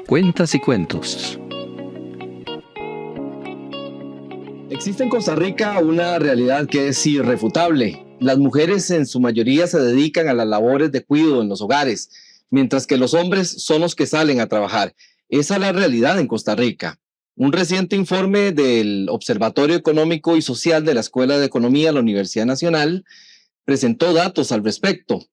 Cuentas y cuentos. Existe en Costa Rica una realidad que es irrefutable. Las mujeres en su mayoría se dedican a las labores de cuidado en los hogares, mientras que los hombres son los que salen a trabajar. Esa es la realidad en Costa Rica. Un reciente informe del Observatorio Económico y Social de la Escuela de Economía de la Universidad Nacional presentó datos al respecto.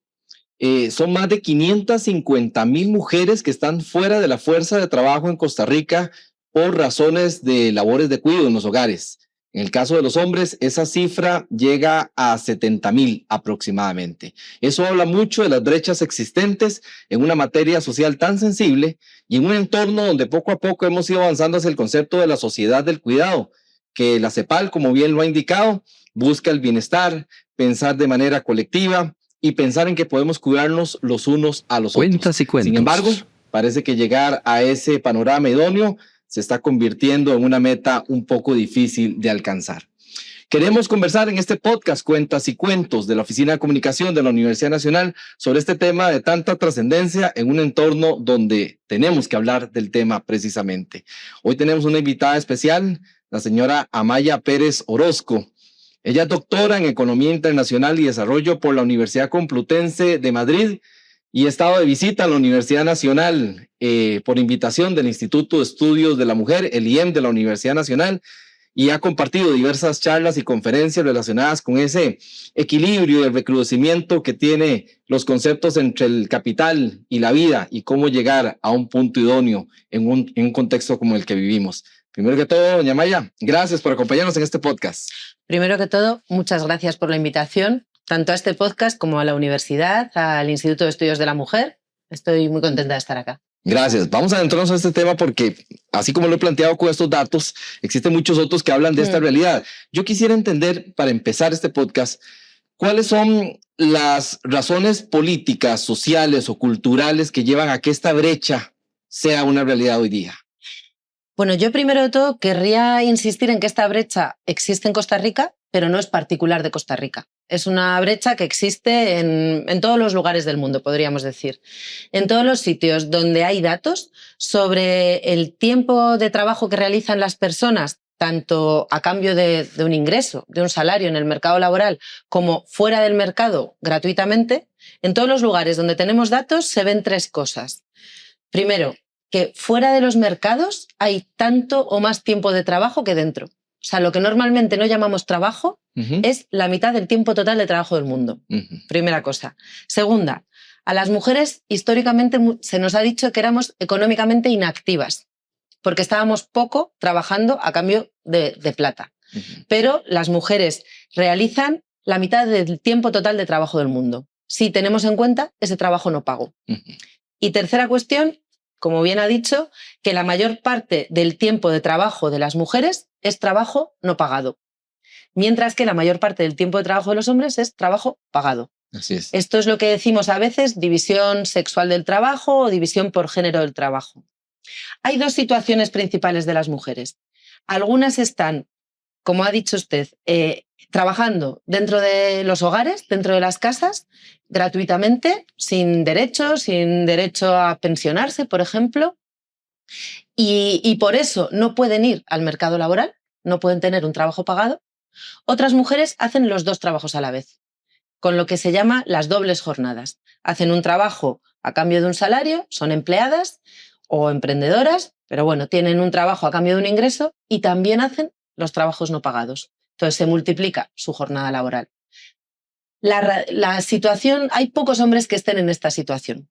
Son más de 550,000 mujeres que están fuera de la fuerza de trabajo en Costa Rica por razones de labores de cuidado en los hogares. En el caso de los hombres, esa cifra llega a 70,000 aproximadamente. Eso habla mucho de las brechas existentes en una materia social tan sensible y en un entorno donde poco a poco hemos ido avanzando hacia el concepto de la sociedad del cuidado, que la CEPAL, como bien lo ha indicado, busca el bienestar, pensar de manera colectiva y pensar en que podemos cuidarnos los unos a los Cuentas y otros. cuentos. Sin embargo, parece que llegar a ese panorama idóneo se está convirtiendo en una meta un poco difícil de alcanzar. Queremos conversar en este podcast Cuentas y Cuentos de la Oficina de Comunicación de la Universidad Nacional sobre este tema de tanta trascendencia en un entorno donde tenemos que hablar del tema precisamente. Hoy tenemos una invitada especial, la señora Amaya Pérez Orozco. Ella es doctora en Economía Internacional y Desarrollo por la Universidad Complutense de Madrid y ha estado de visita a la Universidad Nacional por invitación del Instituto de Estudios de la Mujer, el IEM de la Universidad Nacional, y ha compartido diversas charlas y conferencias relacionadas con ese equilibrio y el recrudecimiento que tiene los conceptos entre el capital y la vida y cómo llegar a un punto idóneo en un contexto como el que vivimos. Primero que todo, doña Maya, gracias por acompañarnos en este podcast. Primero que todo, muchas gracias por la invitación, tanto a este podcast como a la universidad, al Instituto de Estudios de la Mujer. Estoy muy contenta de estar acá. Gracias. Vamos a adentrarnos a este tema porque, así como lo he planteado con estos datos, existen muchos otros que hablan de esta realidad. Yo quisiera entender, para empezar este podcast, ¿cuáles son las razones políticas, sociales o culturales que llevan a que esta brecha sea una realidad hoy día? Bueno, yo primero de todo querría insistir en que esta brecha existe en Costa Rica, pero no es particular de Costa Rica. Es una brecha que existe en todos los lugares del mundo, podríamos decir. En todos los sitios donde hay datos sobre el tiempo de trabajo que realizan las personas, tanto a cambio de un ingreso, de un salario en el mercado laboral, como fuera del mercado gratuitamente, en todos los lugares donde tenemos datos se ven tres cosas. Primero, que fuera de los mercados hay tanto o más tiempo de trabajo que dentro. O sea, lo que normalmente no llamamos trabajo es la mitad del tiempo total de trabajo del mundo. Primera cosa. Segunda, a las mujeres históricamente se nos ha dicho que éramos económicamente inactivas, porque estábamos poco trabajando a cambio de plata. Pero las mujeres realizan la mitad del tiempo total de trabajo del mundo, si tenemos en cuenta ese trabajo no pago. Y tercera cuestión, como bien ha dicho, que la mayor parte del tiempo de trabajo de las mujeres es trabajo no pagado, mientras que la mayor parte del tiempo de trabajo de los hombres es trabajo pagado. Así es. Esto es lo que decimos a veces división sexual del trabajo o división por género del trabajo. Hay dos situaciones principales de las mujeres. Algunas están, como ha dicho usted, trabajando dentro de los hogares, dentro de las casas, gratuitamente, sin derecho a pensionarse, por ejemplo, y por eso no pueden ir al mercado laboral, no pueden tener un trabajo pagado. Otras mujeres hacen los dos trabajos a la vez, con lo que se llama las dobles jornadas. Hacen un trabajo a cambio de un salario, son empleadas o emprendedoras, pero bueno, tienen un trabajo a cambio de un ingreso y también hacen los trabajos no pagados. Entonces se multiplica su jornada laboral. La situación, hay pocos hombres que estén en esta situación.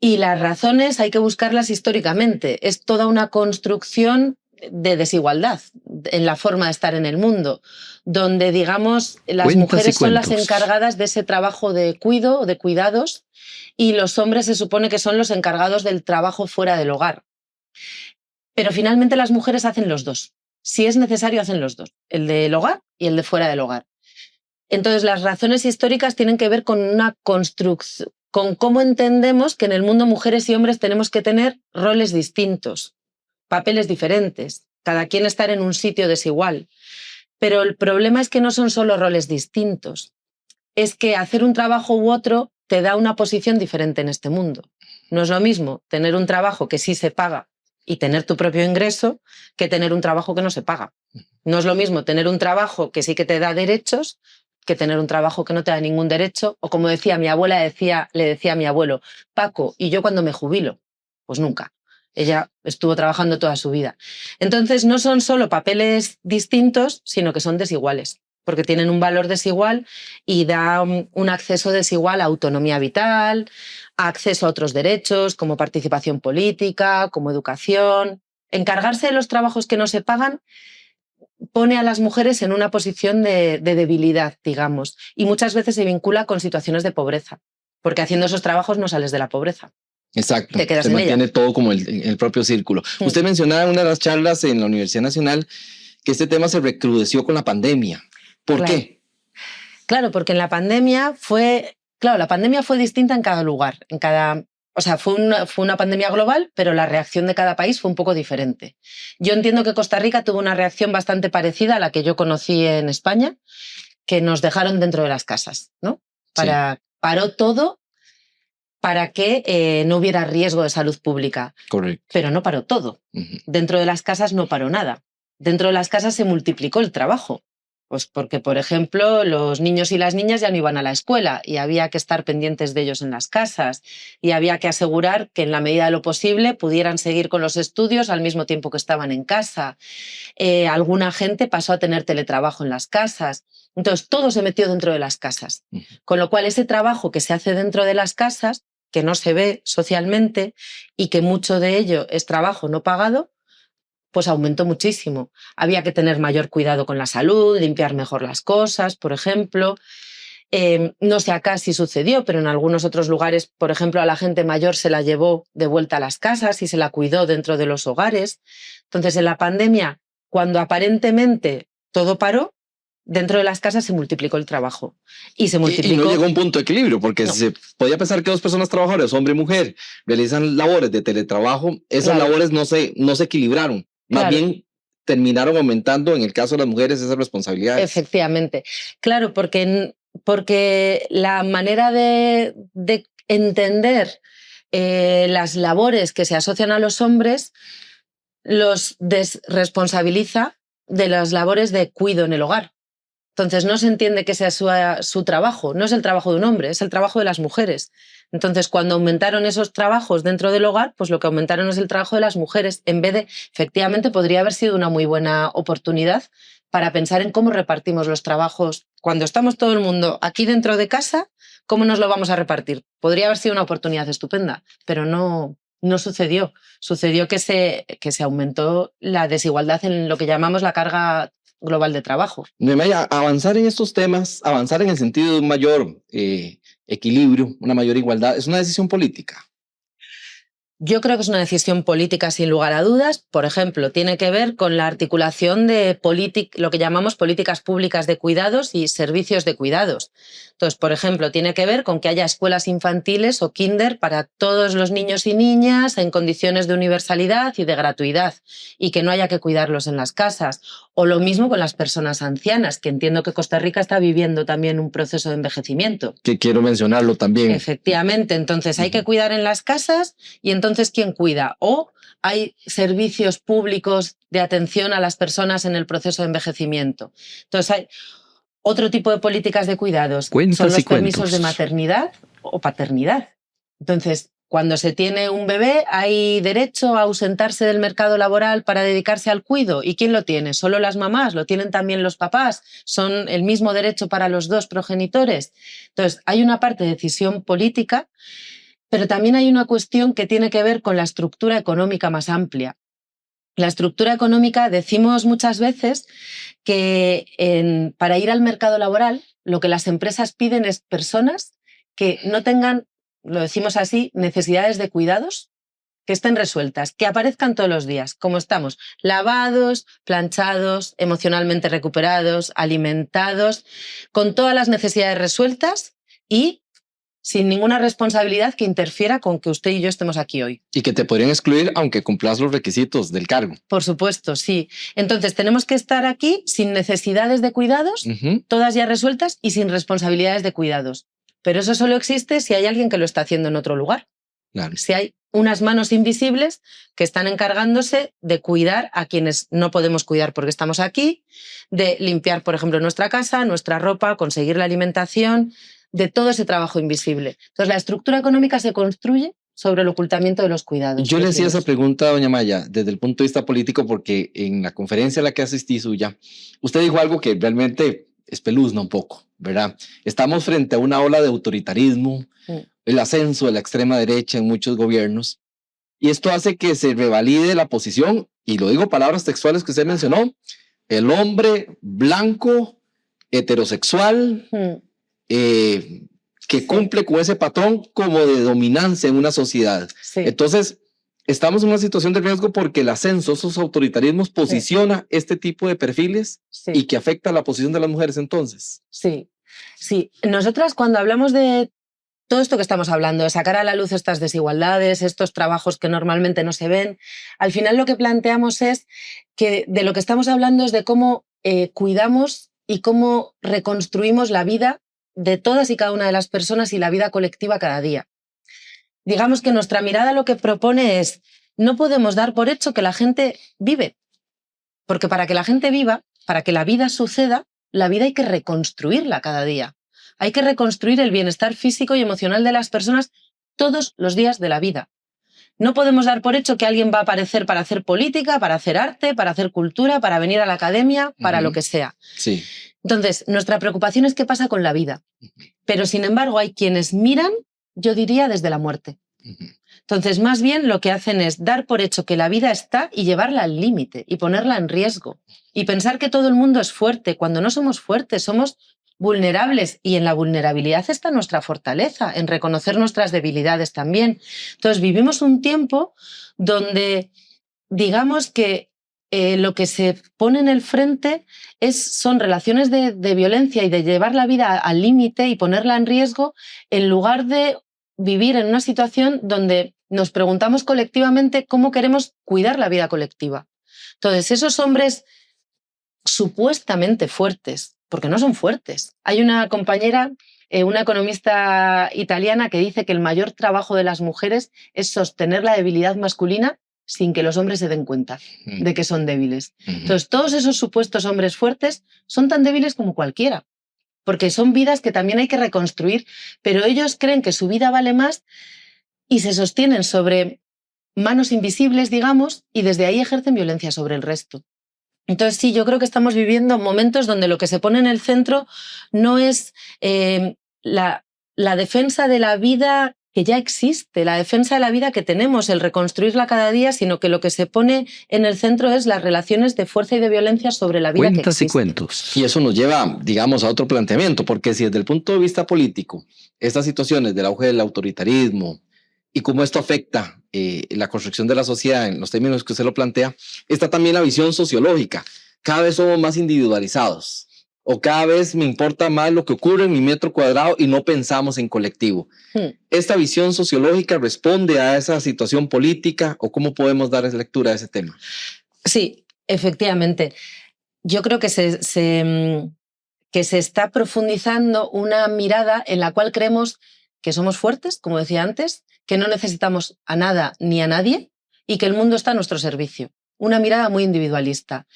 Y las razones hay que buscarlas históricamente. Es toda una construcción de desigualdad en la forma de estar en el mundo, donde, digamos, las mujeres son las encargadas de ese trabajo de cuidado o de cuidados y los hombres se supone que son los encargados del trabajo fuera del hogar. Pero finalmente las mujeres hacen los dos. Si es necesario, hacen los dos, el del hogar y el de fuera del hogar. Entonces, las razones históricas tienen que ver con una construcción, con cómo entendemos que en el mundo mujeres y hombres tenemos que tener roles distintos, papeles diferentes, cada quien estar en un sitio desigual. Pero el problema es que no son solo roles distintos, es que hacer un trabajo u otro te da una posición diferente en este mundo. No es lo mismo tener un trabajo que sí se paga y tener tu propio ingreso que tener un trabajo que no se paga. No es lo mismo tener un trabajo que sí que te da derechos que tener un trabajo que no te da ningún derecho, o como decía mi abuela, le decía a mi abuelo, Paco, ¿y yo cuando me jubilo? Pues nunca. Ella estuvo trabajando toda su vida. Entonces no son solo papeles distintos, sino que son desiguales, porque tienen un valor desigual y da un acceso desigual a autonomía vital, a acceso a otros derechos como participación política, como educación. Encargarse de los trabajos que no se pagan pone a las mujeres en una posición de debilidad, digamos, y muchas veces se vincula con situaciones de pobreza, porque haciendo esos trabajos no sales de la pobreza. Exacto, Te quedas se en mantiene ella. todo como el propio círculo. Usted mencionaba en una de las charlas en la Universidad Nacional que este tema se recrudeció con la pandemia. ¿Por qué? Claro, porque en la pandemia fue distinta en cada lugar, o sea, fue una pandemia global, pero la reacción de cada país fue un poco diferente. Yo entiendo que Costa Rica tuvo una reacción bastante parecida a la que yo conocí en España, que nos dejaron dentro de las casas, ¿no? Paró todo para que no hubiera riesgo de salud pública. Correcto. Pero no paró todo. Dentro de las casas no paró nada. Dentro de las casas se multiplicó el trabajo. Pues porque, por ejemplo, los niños y las niñas ya no iban a la escuela y había que estar pendientes de ellos en las casas y había que asegurar que en la medida de lo posible pudieran seguir con los estudios al mismo tiempo que estaban en casa. Alguna gente pasó a tener teletrabajo en las casas. Entonces, todo se metió dentro de las casas. Con lo cual, ese trabajo que se hace dentro de las casas, que no se ve socialmente y que mucho de ello es trabajo no pagado, pues aumentó muchísimo. Había que tener mayor cuidado con la salud, limpiar mejor las cosas, por ejemplo. No sé acá si sucedió, pero en algunos otros lugares, por ejemplo, a la gente mayor se la llevó de vuelta a las casas y se la cuidó dentro de los hogares. Entonces, en la pandemia, cuando aparentemente todo paró, dentro de las casas se multiplicó el trabajo. Y se multiplicó. Y no llegó a un punto de equilibrio, porque no. Se podía pensar que dos personas trabajadoras, hombre y mujer, realizan labores de teletrabajo. Esas labores no se equilibraron. Más bien terminaron aumentando, en el caso de las mujeres, esas responsabilidades. Efectivamente. Claro, porque la manera de entender las labores que se asocian a los hombres los desresponsabiliza de las labores de cuidado en el hogar. Entonces no se entiende que sea su trabajo, no es el trabajo de un hombre, es el trabajo de las mujeres. Entonces cuando aumentaron esos trabajos dentro del hogar, pues lo que aumentaron es el trabajo de las mujeres, en vez de, efectivamente, podría haber sido una muy buena oportunidad para pensar en cómo repartimos los trabajos. Cuando estamos todo el mundo aquí dentro de casa, ¿cómo nos lo vamos a repartir? Podría haber sido una oportunidad estupenda, pero no sucedió. Sucedió que se aumentó la desigualdad en lo que llamamos la carga global de trabajo. Nemaya, avanzar en estos temas, avanzar en el sentido de un mayor equilibrio, una mayor igualdad, ¿es una decisión política? Yo creo que es una decisión política sin lugar a dudas. Por ejemplo, tiene que ver con la articulación de lo que llamamos políticas públicas de cuidados y servicios de cuidados. Entonces, por ejemplo, tiene que ver con que haya escuelas infantiles o kinder para todos los niños y niñas en condiciones de universalidad y de gratuidad y que no haya que cuidarlos en las casas. O lo mismo con las personas ancianas, que entiendo que Costa Rica está viviendo también un proceso de envejecimiento. Que quiero mencionarlo también. Efectivamente, entonces hay que cuidar en las casas y entonces ¿quién cuida? O hay servicios públicos de atención a las personas en el proceso de envejecimiento. Entonces hay otro tipo de políticas de cuidados. Son los permisos de maternidad o paternidad. Entonces, cuando se tiene un bebé, hay derecho a ausentarse del mercado laboral para dedicarse al cuidado. ¿Y quién lo tiene? ¿Solo las mamás? ¿Lo tienen también los papás? ¿Son el mismo derecho para los dos progenitores? Entonces, hay una parte de decisión política, pero también hay una cuestión que tiene que ver con la estructura económica más amplia. La estructura económica, decimos muchas veces que para ir al mercado laboral, lo que las empresas piden es personas que no tengan, lo decimos así, necesidades de cuidados, que estén resueltas, que aparezcan todos los días, como estamos, lavados, planchados, emocionalmente recuperados, alimentados, con todas las necesidades resueltas y sin ninguna responsabilidad que interfiera con que usted y yo estemos aquí hoy. Y que te podrían excluir aunque cumplas los requisitos del cargo. Por supuesto, sí. Entonces tenemos que estar aquí sin necesidades de cuidados, todas ya resueltas y sin responsabilidades de cuidados. Pero eso solo existe si hay alguien que lo está haciendo en otro lugar. Claro. Si hay unas manos invisibles que están encargándose de cuidar a quienes no podemos cuidar porque estamos aquí, de limpiar, por ejemplo, nuestra casa, nuestra ropa, conseguir la alimentación, de todo ese trabajo invisible. Entonces, la estructura económica se construye sobre el ocultamiento de los cuidados. Yo le hacía esa pregunta a doña Maya desde el punto de vista político porque en la conferencia a la que asistí suya, usted dijo algo que realmente espeluzna un poco, ¿verdad? Estamos frente a una ola de autoritarismo, el ascenso de la extrema derecha en muchos gobiernos, y esto hace que se revalide la posición, y lo digo palabras textuales que usted mencionó, el hombre blanco, heterosexual, que cumple con ese patrón como de dominancia en una sociedad. Sí. Entonces, estamos en una situación de riesgo porque el ascenso, esos autoritarismos, posiciona este tipo de perfiles y que afecta la posición de las mujeres entonces. Sí, sí. Nosotras cuando hablamos de todo esto que estamos hablando, de sacar a la luz estas desigualdades, estos trabajos que normalmente no se ven, al final lo que planteamos es que de lo que estamos hablando es de cómo cuidamos y cómo reconstruimos la vida de todas y cada una de las personas y la vida colectiva cada día. Digamos que nuestra mirada lo que propone es, no podemos dar por hecho que la gente vive, porque para que la gente viva, para que la vida suceda, la vida hay que reconstruirla cada día. Hay que reconstruir el bienestar físico y emocional de las personas todos los días de la vida. No podemos dar por hecho que alguien va a aparecer para hacer política, para hacer arte, para hacer cultura, para venir a la academia, para lo que sea. Sí. Entonces, nuestra preocupación es qué pasa con la vida. Pero, sin embargo, hay quienes miran, yo diría, desde la muerte. Entonces, más bien lo que hacen es dar por hecho que la vida está y llevarla al límite y ponerla en riesgo. Y pensar que todo el mundo es fuerte, cuando no somos fuertes, somos vulnerables, y en la vulnerabilidad está nuestra fortaleza, en reconocer nuestras debilidades también. Entonces, vivimos un tiempo donde, digamos que lo que se pone en el frente son relaciones de violencia y de llevar la vida al límite y ponerla en riesgo, en lugar de vivir en una situación donde nos preguntamos colectivamente cómo queremos cuidar la vida colectiva. Entonces, esos hombres supuestamente fuertes, porque no son fuertes. Hay una compañera, una economista italiana, que dice que el mayor trabajo de las mujeres es sostener la debilidad masculina sin que los hombres se den cuenta de que son débiles. Entonces, todos esos supuestos hombres fuertes son tan débiles como cualquiera, porque son vidas que también hay que reconstruir, pero ellos creen que su vida vale más y se sostienen sobre manos invisibles, digamos, y desde ahí ejercen violencia sobre el resto. Entonces, sí, yo creo que estamos viviendo momentos donde lo que se pone en el centro no es la defensa de la vida que ya existe, la defensa de la vida que tenemos, el reconstruirla cada día, sino que lo que se pone en el centro es las relaciones de fuerza y de violencia sobre la vida que existe. Cuentas y cuentos. Y eso nos lleva, digamos, a otro planteamiento, porque si desde el punto de vista político, estas situaciones del auge del autoritarismo y cómo esto afecta la construcción de la sociedad en los términos que usted lo plantea, está también la visión sociológica. Cada vez somos más individualizados, o cada vez me importa más lo que ocurre en mi metro cuadrado y no pensamos en colectivo. ¿Esta visión sociológica responde a esa situación política o cómo podemos dar lectura a ese tema? Sí, efectivamente. Yo creo que se está profundizando una mirada en la cual creemos que somos fuertes, como decía antes, que no necesitamos a nada ni a nadie y que el mundo está a nuestro servicio. Una mirada muy individualista,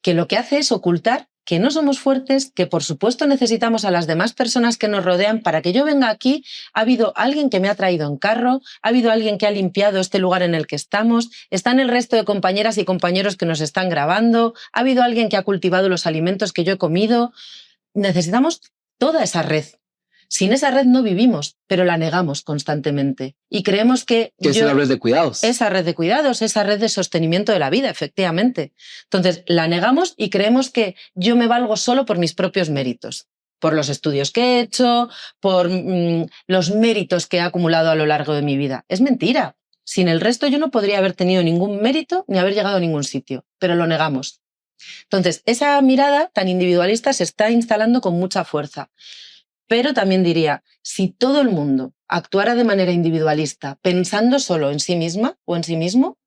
que lo que hace es ocultar que no somos fuertes, que por supuesto necesitamos a las demás personas que nos rodean. Para que yo venga aquí, ha habido alguien que me ha traído en carro, ha habido alguien que ha limpiado este lugar en el que estamos, están el resto de compañeras y compañeros que nos están grabando, ha habido alguien que ha cultivado los alimentos que yo he comido. Necesitamos toda esa red. Sin esa red no vivimos, pero la negamos constantemente. Y creemos que... ¿Qué es la red de cuidados? Esa red de cuidados, esa red de sostenimiento de la vida, efectivamente. Entonces, la negamos y creemos que yo me valgo solo por mis propios méritos. Por los estudios que he hecho, por los méritos que he acumulado a lo largo de mi vida. Es mentira. Sin el resto yo no podría haber tenido ningún mérito ni haber llegado a ningún sitio, pero lo negamos. Entonces, esa mirada tan individualista se está instalando con mucha fuerza. Pero también diría, si todo el mundo actuara de manera individualista, pensando solo en sí misma o en sí mismo,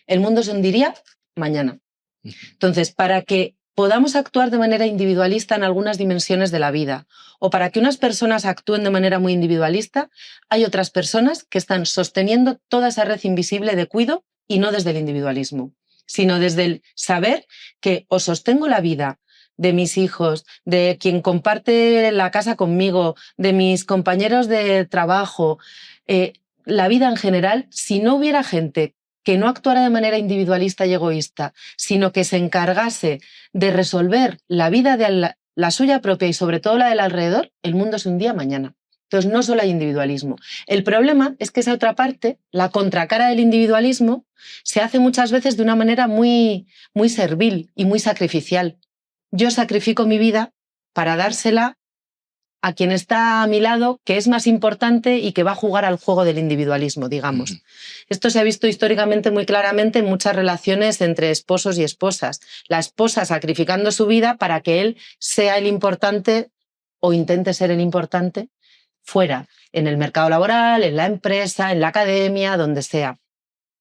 el mundo se hundiría mañana. Entonces, para que podamos actuar de manera individualista en algunas dimensiones de la vida, o para que unas personas actúen de manera muy individualista, hay otras personas que están sosteniendo toda esa red invisible de cuidado y no desde el individualismo, sino desde el saber que o sostengo la vida de mis hijos, de quien comparte la casa conmigo, de mis compañeros de trabajo, la vida en general, si no hubiera gente que no actuara de manera individualista y egoísta, sino que se encargase de resolver la vida de la suya propia y sobre todo la del alrededor, el mundo se hundía mañana. Entonces no solo hay individualismo. El problema es que esa otra parte, la contracara del individualismo, se hace muchas veces de una manera muy, muy servil y muy sacrificial. Yo sacrifico mi vida para dársela a quien está a mi lado, que es más importante y que va a jugar al juego del individualismo, digamos. Esto se ha visto históricamente muy claramente en muchas relaciones entre esposos y esposas. La esposa sacrificando su vida para que él sea el importante o intente ser el importante fuera, en el mercado laboral, en la empresa, en la academia, donde sea.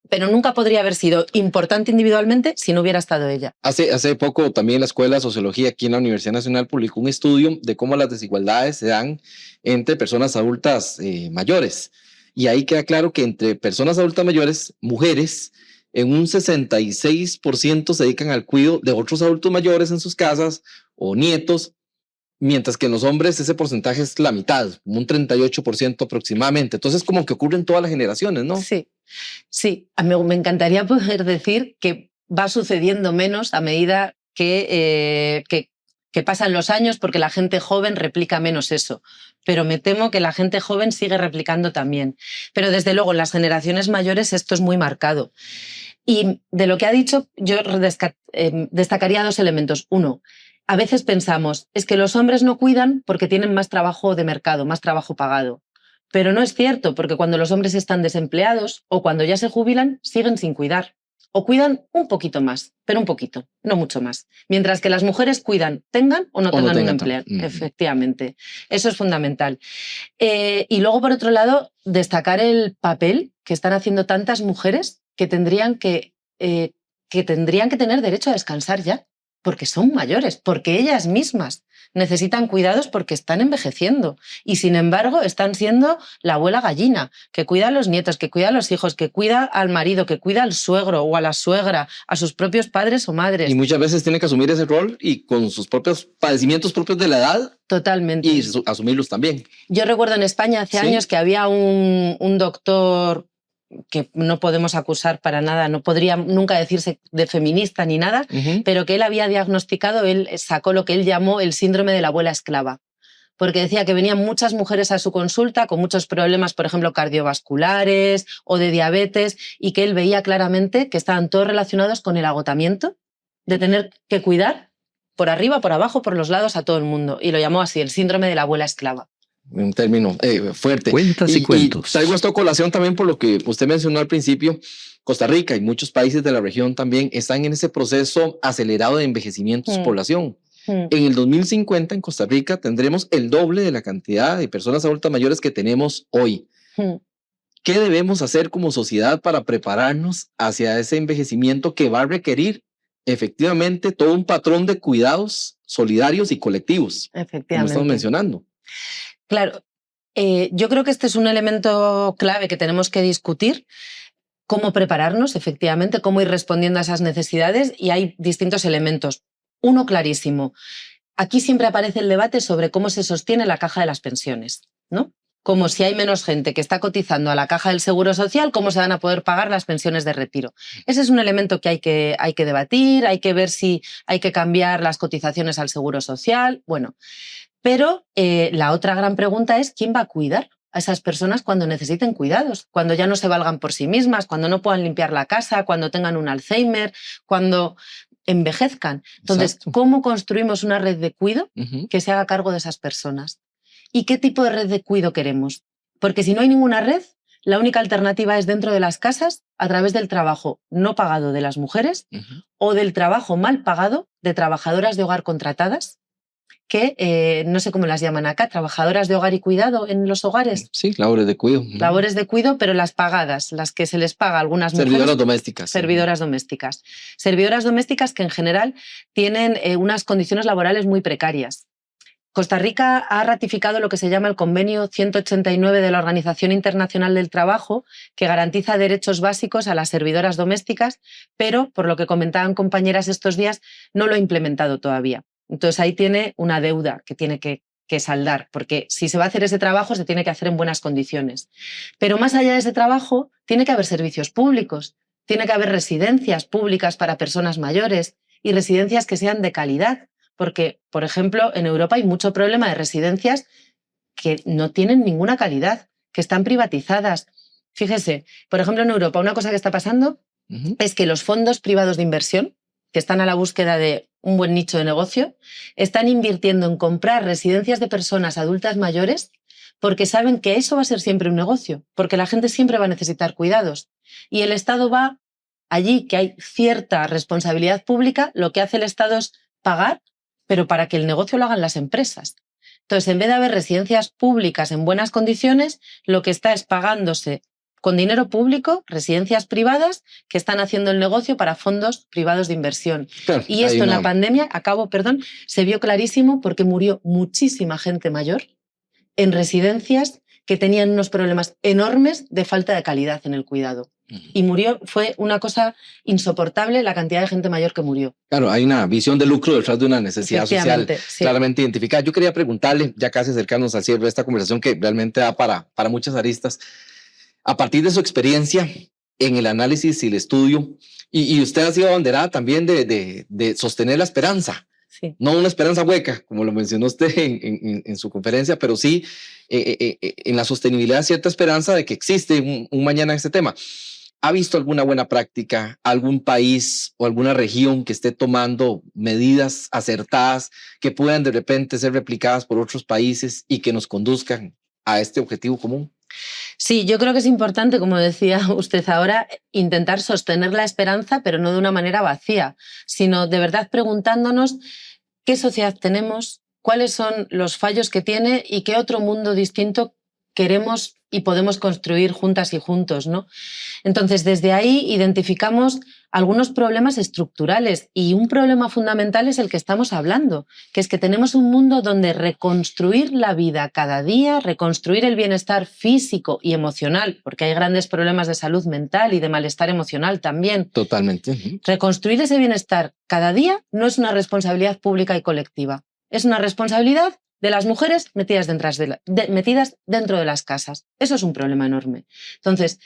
Pero nunca podría haber sido importante individualmente si no hubiera estado ella. Hace poco también la Escuela de Sociología aquí en la Universidad Nacional publicó un estudio de cómo las desigualdades se dan entre personas adultas mayores. Y ahí queda claro que entre personas adultas mayores, mujeres, en un 66% se dedican al cuidado de otros adultos mayores en sus casas o nietos, mientras que en los hombres ese porcentaje es la mitad, un 38% aproximadamente. Entonces como que ocurre en todas las generaciones, ¿no? Sí, sí. Me encantaría poder decir que va sucediendo menos a medida que pasan los años, porque la gente joven replica menos eso. Pero me temo que la gente joven sigue replicando también. Pero desde luego en las generaciones mayores esto es muy marcado. Y de lo que ha dicho yo destacaría dos elementos. Uno, a veces pensamos, es que los hombres no cuidan porque tienen más trabajo de mercado, más trabajo pagado. Pero no es cierto, porque cuando los hombres están desempleados o cuando ya se jubilan, siguen sin cuidar. O cuidan un poquito más, pero un poquito, no mucho más. Mientras que las mujeres cuidan, tengan o no tengan un empleo. Efectivamente, eso es fundamental. Y luego, por otro lado, destacar el papel que están haciendo tantas mujeres que tendrían que tener derecho a descansar ya, porque son mayores, porque ellas mismas necesitan cuidados porque están envejeciendo y sin embargo están siendo la abuela gallina, que cuida a los nietos, que cuida a los hijos, que cuida al marido, que cuida al suegro o a la suegra, a sus propios padres o madres. Y muchas veces tienen que asumir ese rol y con sus propios padecimientos propios de la edad. Totalmente. Y asumirlos también. Yo recuerdo en España hace años que había un doctor que no podemos acusar para nada, no podría nunca decirse de feminista ni nada, pero que él había diagnosticado, él sacó lo que él llamó el síndrome de la abuela esclava, porque decía que venían muchas mujeres a su consulta con muchos problemas, por ejemplo, cardiovasculares o de diabetes, y que él veía claramente que estaban todos relacionados con el agotamiento de tener que cuidar por arriba, por abajo, por los lados a todo el mundo, y lo llamó así, el síndrome de la abuela esclava. Un término fuerte. Cuentas y cuentos. Y traigo esto a colación también por lo que usted mencionó al principio. Costa Rica y muchos países de la región también están en ese proceso acelerado de envejecimiento de su población. En el 2050 en Costa Rica tendremos el doble de la cantidad de personas adultas mayores que tenemos hoy. ¿Qué debemos hacer como sociedad para prepararnos hacia ese envejecimiento que va a requerir efectivamente todo un patrón de cuidados solidarios y colectivos? Efectivamente. Como estamos mencionando. Claro, yo creo que este es un elemento clave que tenemos que discutir, cómo prepararnos, efectivamente, cómo ir respondiendo a esas necesidades, y hay distintos elementos. Uno clarísimo, aquí siempre aparece el debate sobre cómo se sostiene la caja de las pensiones, ¿no? Como si hay menos gente que está cotizando a la caja del Seguro Social, ¿cómo se van a poder pagar las pensiones de retiro? Ese es un elemento que hay que debatir, hay que ver si hay que cambiar las cotizaciones al Seguro Social, bueno. Pero la otra gran pregunta es ¿quién va a cuidar a esas personas cuando necesiten cuidados? Cuando ya no se valgan por sí mismas, cuando no puedan limpiar la casa, cuando tengan un Alzheimer, cuando envejezcan. Entonces, Exacto. ¿cómo construimos una red de cuidado que se haga cargo de esas personas? ¿Y qué tipo de red de cuidado queremos? Porque si no hay ninguna red, la única alternativa es dentro de las casas, a través del trabajo no pagado de las mujeres o del trabajo mal pagado de trabajadoras de hogar contratadas, que no sé cómo las llaman acá, trabajadoras de hogar y cuidado en los hogares. Sí, labores de cuidado. Labores de cuidado, pero las pagadas, las que se les paga a algunas mujeres. Servidoras domésticas. Servidoras domésticas. Servidoras domésticas que en general tienen unas condiciones laborales muy precarias. Costa Rica ha ratificado lo que se llama el Convenio 189 de la Organización Internacional del Trabajo, que garantiza derechos básicos a las servidoras domésticas, pero, por lo que comentaban compañeras estos días, no lo ha implementado todavía. Entonces ahí tiene una deuda que tiene que saldar, porque si se va a hacer ese trabajo se tiene que hacer en buenas condiciones. Pero más allá de ese trabajo, tiene que haber servicios públicos, tiene que haber residencias públicas para personas mayores y residencias que sean de calidad. Porque, por ejemplo, en Europa hay mucho problema de residencias que no tienen ninguna calidad, que están privatizadas. Fíjese, por ejemplo, en Europa una cosa que está pasando es que los fondos privados de inversión, que están a la búsqueda de un buen nicho de negocio, están invirtiendo en comprar residencias de personas adultas mayores porque saben que eso va a ser siempre un negocio, porque la gente siempre va a necesitar cuidados. Y el Estado va allí, que hay cierta responsabilidad pública, lo que hace el Estado es pagar, pero para que el negocio lo hagan las empresas. Entonces, en vez de haber residencias públicas en buenas condiciones, lo que está es pagándose con dinero público residencias privadas que están haciendo el negocio para fondos privados de inversión. Claro, y esto en la pandemia, se vio clarísimo porque murió muchísima gente mayor en residencias que tenían unos problemas enormes de falta de calidad en el cuidado. Y fue una cosa insoportable la cantidad de gente mayor que murió. Claro, hay una visión de lucro detrás de una necesidad social claramente identificada. Yo quería preguntarle, ya casi acercarnos al cierre de esta conversación que realmente da para muchas aristas, a partir de su experiencia en el análisis y el estudio, y usted ha sido abanderada también de sostener la esperanza. Sí. No una esperanza hueca, como lo mencionó usted en su conferencia, pero sí en la sostenibilidad, cierta esperanza de que existe un mañana en este tema. ¿Ha visto alguna buena práctica, algún país o alguna región que esté tomando medidas acertadas que puedan de repente ser replicadas por otros países y que nos conduzcan a este objetivo común? Sí, yo creo que es importante, como decía usted ahora, intentar sostener la esperanza, pero no de una manera vacía, sino de verdad preguntándonos qué sociedad tenemos, cuáles son los fallos que tiene y qué otro mundo distinto queremos y podemos construir juntas y juntos, ¿no? Entonces, desde ahí identificamos algunos problemas estructurales y un problema fundamental es el que estamos hablando, que es que tenemos un mundo donde reconstruir la vida cada día, reconstruir el bienestar físico y emocional, porque hay grandes problemas de salud mental y de malestar emocional también. Totalmente. Reconstruir ese bienestar cada día no es una responsabilidad pública y colectiva, es una responsabilidad de las mujeres metidas dentro de las casas. Eso es un problema enorme. Entonces,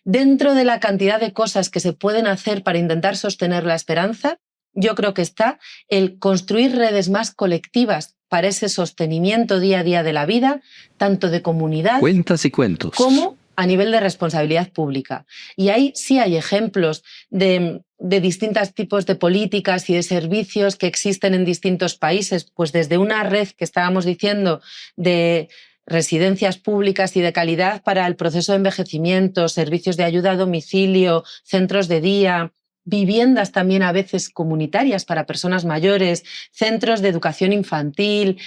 dentro de la cantidad de cosas que se pueden hacer para intentar sostener la esperanza, yo creo que está el construir redes más colectivas para ese sostenimiento día a día de la vida, tanto de comunidad Cuentas y cuentos. como a nivel de responsabilidad pública. Y ahí sí hay ejemplos de distintos tipos de políticas y de servicios que existen en distintos países, pues desde una red que estábamos diciendo de residencias públicas y de calidad para el proceso de envejecimiento, servicios de ayuda a domicilio, centros de día, viviendas también a veces comunitarias para personas mayores, centros de educación infantil,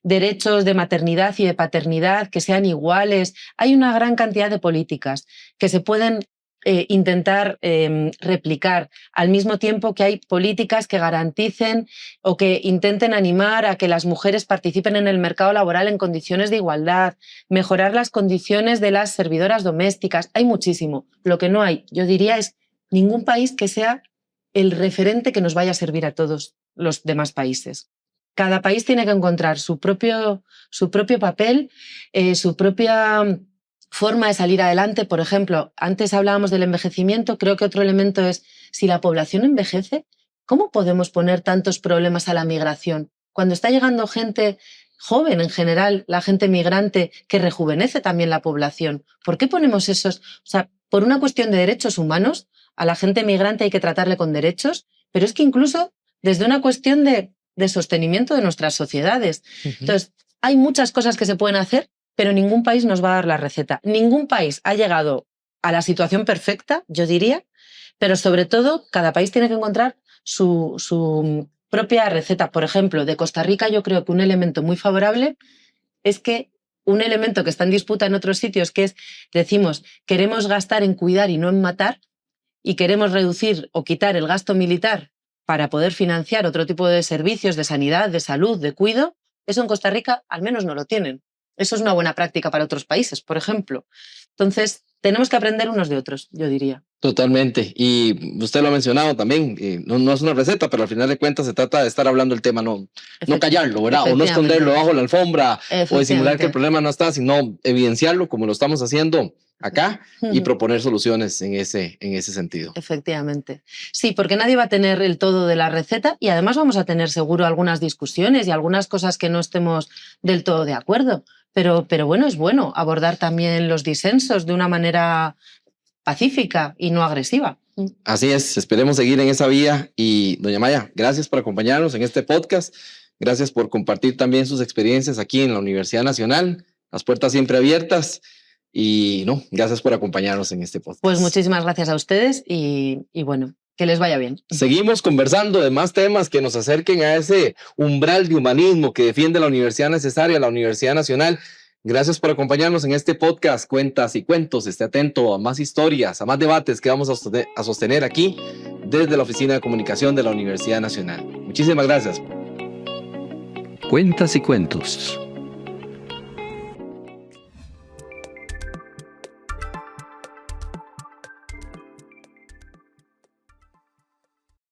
derechos de maternidad y de paternidad que sean iguales. Hay una gran cantidad de políticas que se pueden intentar replicar, al mismo tiempo que hay políticas que garanticen o que intenten animar a que las mujeres participen en el mercado laboral en condiciones de igualdad, mejorar las condiciones de las servidoras domésticas. Hay muchísimo. Lo que no hay, yo diría, es ningún país que sea el referente que nos vaya a servir a todos los demás países. Cada país tiene que encontrar su propio papel, su propia forma de salir adelante. Por ejemplo, antes hablábamos del envejecimiento, creo que otro elemento es, si la población envejece, ¿cómo podemos poner tantos problemas a la migración? Cuando está llegando gente joven en general, la gente migrante, que rejuvenece también la población, ¿por qué ponemos esos? O sea, por una cuestión de derechos humanos, a la gente migrante hay que tratarle con derechos, pero es que incluso desde una cuestión de sostenimiento de nuestras sociedades. Entonces, hay muchas cosas que se pueden hacer, pero ningún país nos va a dar la receta. Ningún país ha llegado a la situación perfecta, yo diría, pero sobre todo cada país tiene que encontrar su propia receta. Por ejemplo, de Costa Rica yo creo que un elemento muy favorable es que un elemento que está en disputa en otros sitios, que es, decimos, queremos gastar en cuidar y no en matar, y queremos reducir o quitar el gasto militar para poder financiar otro tipo de servicios de sanidad, de salud, de cuidado, eso en Costa Rica al menos no lo tienen. Eso es una buena práctica para otros países, por ejemplo. Entonces, tenemos que aprender unos de otros, yo diría. Totalmente. Y usted lo ha mencionado también, no es una receta, pero al final de cuentas se trata de estar hablando el tema, no callarlo, ¿verdad? O no esconderlo bajo la alfombra, o disimular que el problema no está, sino evidenciarlo como lo estamos haciendo acá y proponer soluciones en ese sentido. Efectivamente. Sí, porque nadie va a tener el todo de la receta y además vamos a tener seguro algunas discusiones y algunas cosas que no estemos del todo de acuerdo. Pero bueno, es bueno abordar también los disensos de una manera pacífica y no agresiva. Así es, esperemos seguir en esa vía. Y doña Maya, gracias por acompañarnos en este podcast. Gracias por compartir también sus experiencias aquí en la Universidad Nacional. Las puertas siempre abiertas. Y gracias por acompañarnos en este podcast. Pues muchísimas gracias a ustedes y bueno, que les vaya bien. Seguimos conversando de más temas que nos acerquen a ese umbral de humanismo que defiende la Universidad Necesaria, la Universidad Nacional. Gracias por acompañarnos en este podcast Cuentas y Cuentos. Esté atento a más historias, a más debates que vamos a sostener aquí desde la Oficina de Comunicación de la Universidad Nacional. Muchísimas gracias. Cuentas y Cuentos.